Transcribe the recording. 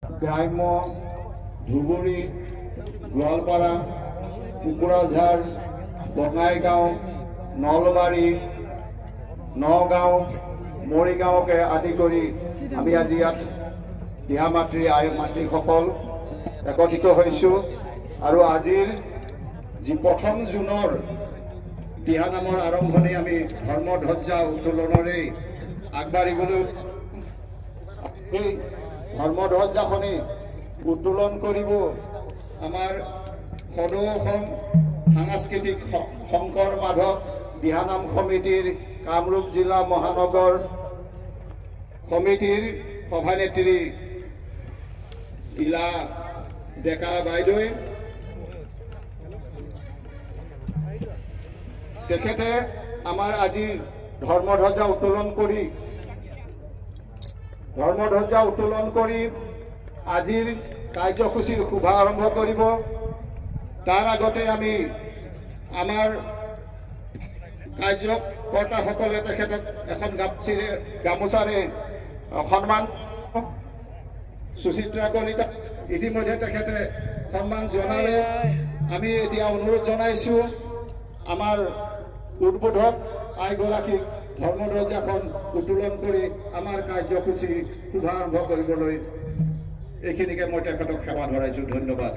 গ্ৰাম্য ধুবুৰী গোৱালপাৰা কুকুৰাঝাৰ বঙাইগাঁও নলবাৰী নগাঁও মৰিগাঁওকে আদি কৰি আমি আজি ইয়াত দিহা মাতৃ আই মাতৃসকল একত্ৰিত হৈছোঁ আৰু আজিৰ যি ১ম জুনৰ দিহা নামৰ আৰম্ভণি আমি ধৰ্মধ্বজা উত্তোলনৰে আগবাঢ়িবলৈ এই ধৰ্মধ্বজাখনি উত্তোলন কৰিব আমাৰ সদৌ অসম সাংস্কৃতিক শংকৰ মাধৱ দিহানাম সমিতিৰ কামৰূপ জিলা মহানগৰ সমিতিৰ সভানেত্ৰী ইলা ডেকা বাইদেৱে তেখেতে আমাৰ আজি ধৰ্মধ্বজা উত্তোলন কৰি আজিৰ কাৰ্যসূচীৰ শুভাৰম্ভ কৰিব। তাৰ আগতে আমি আমাৰ কাৰ্যকৰ্তাসকলে তেখেতক এখন গামোচাৰে সন্মান সুচিত্ৰা কলিতা ইতিমধ্যে তেখেতে সন্মান জনালে। আমি এতিয়া অনুৰোধ জনাইছোঁ আমাৰ উদ্বোধক আইগৰাকীক ধৰ্মধ্বজাখন উত্তোলন কৰি আমাৰ কাৰ্যসূচী শুভাৰম্ভ কৰিবলৈ। এইখিনিকে মই তেখেতক সেৱা ধৰাইছোঁ। ধন্যবাদ।